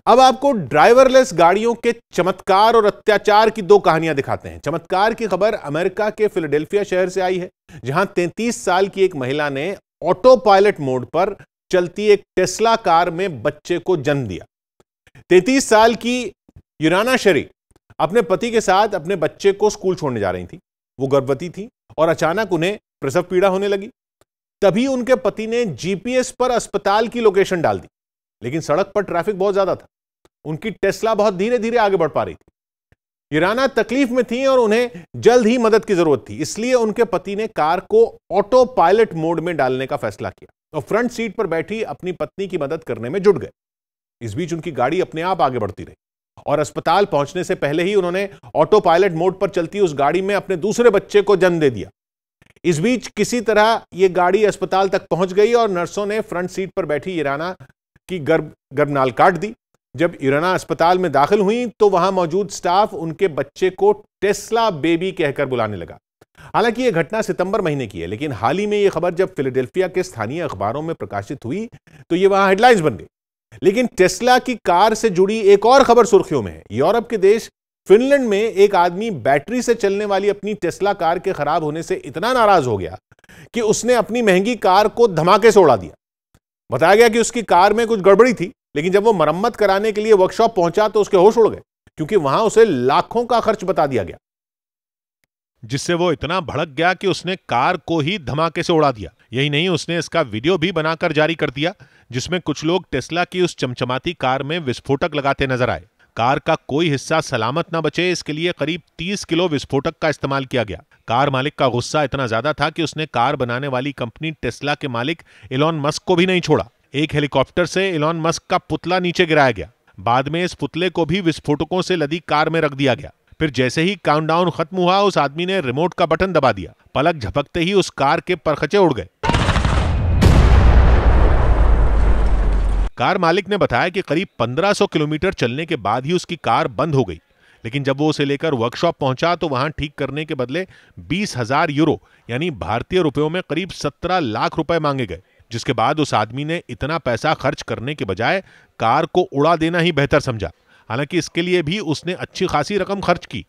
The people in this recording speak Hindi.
अब आपको ड्राइवरलेस गाड़ियों के चमत्कार और अत्याचार की दो कहानियां दिखाते हैं। चमत्कार की खबर अमेरिका के फिलाडेल्फिया शहर से आई है, जहां 33 साल की एक महिला ने ऑटो पायलट मोड पर चलती एक टेस्ला कार में बच्चे को जन्म दिया। 33 साल की यूराना शरी अपने पति के साथ अपने बच्चे को स्कूल छोड़ने जा रही थी। वो गर्भवती थी और अचानक उन्हें प्रसव पीड़ा होने लगी। तभी उनके पति ने जीपीएस पर अस्पताल की लोकेशन डाल दी, लेकिन सड़क पर ट्रैफिक बहुत ज्यादा था। उनकी टेस्ला बहुत धीरे धीरे आगे बढ़ पा रही थी। यूराना तकलीफ में थी और उन्हें जल्द ही मदद की जरूरत थी, इसलिए उनके पति ने कार को ऑटो पायलट मोड में डालने का फैसला किया और फ्रंट सीट पर बैठी अपनी पत्नी की मदद करने में जुट गए। इस बीच उनकी गाड़ी अपने आप आगे बढ़ती रही और अस्पताल पहुंचने से पहले ही उन्होंने ऑटो पायलट मोड पर चलती उस गाड़ी में अपने दूसरे बच्चे को जन्म दे दिया। इस बीच किसी तरह यह गाड़ी अस्पताल तक पहुंच गई और नर्सों ने फ्रंट सीट पर बैठी यूराना की गर्भनाल काट दी। जब यूराना अस्पताल में दाखिल हुई तो वहां मौजूद स्टाफ उनके बच्चे को टेस्ला बेबी कहकर बुलाने लगा। हालांकि यह घटना सितंबर महीने की है, लेकिन हाल ही में यह खबर जब फिलाडेल्फिया के स्थानीय अखबारों में प्रकाशित हुई तो यह वहां हेडलाइंस बन गई। लेकिन टेस्ला की कार से जुड़ी एक और खबर सुर्खियों में है। यूरोप के देश फिनलैंड में एक आदमी बैटरी से चलने वाली अपनी टेस्ला कार के खराब होने से इतना नाराज हो गया कि उसने अपनी महंगी कार को धमाके से उड़ा दिया। बताया गया कि उसकी कार में कुछ गड़बड़ी थी, लेकिन जब वो मरम्मत कराने के लिए वर्कशॉप पहुंचा तो उसके होश उड़ गए, क्योंकि वहां उसे लाखों का खर्च बता दिया गया, जिससे वो इतना भड़क गया कि उसने कार को ही धमाके से उड़ा दिया। यही नहीं, उसने इसका वीडियो भी बनाकर जारी कर दिया, जिसमें कुछ लोग टेस्ला की उस चमचमाती कार में विस्फोटक लगाते नजर आए। कार का कोई हिस्सा सलामत न बचे, इसके लिए करीब 30 किलो विस्फोटक का इस्तेमाल किया गया। कार मालिक का गुस्सा इतना ज्यादा था कि उसने कार बनाने वाली कंपनी टेस्ला के मालिक इलॉन मस्क को भी नहीं छोड़ा। एक हेलीकॉप्टर से इलॉन मस्क का पुतला नीचे गिराया गया। बाद में इस पुतले को भी विस्फोटकों से लदी कार में रख दिया गया। फिर जैसे ही काउंटडाउन खत्म हुआ, उस आदमी ने रिमोट का बटन दबा दिया। पलक झपकते ही उस कार के परखचे उड़ गए। कार मालिक ने बताया कि करीब 1500 किलोमीटर चलने के बाद ही उसकी कार बंद हो गई, लेकिन जब वो उसे लेकर वर्कशॉप पहुंचा तो वहां ठीक करने के बदले 20,000 यूरो यानी भारतीय रुपयों में करीब 17 लाख रुपए मांगे गए। जिसके बाद उस आदमी ने इतना पैसा खर्च करने के बजाय कार को उड़ा देना ही बेहतर समझा। हालांकि इसके लिए भी उसने अच्छी खासी रकम खर्च की।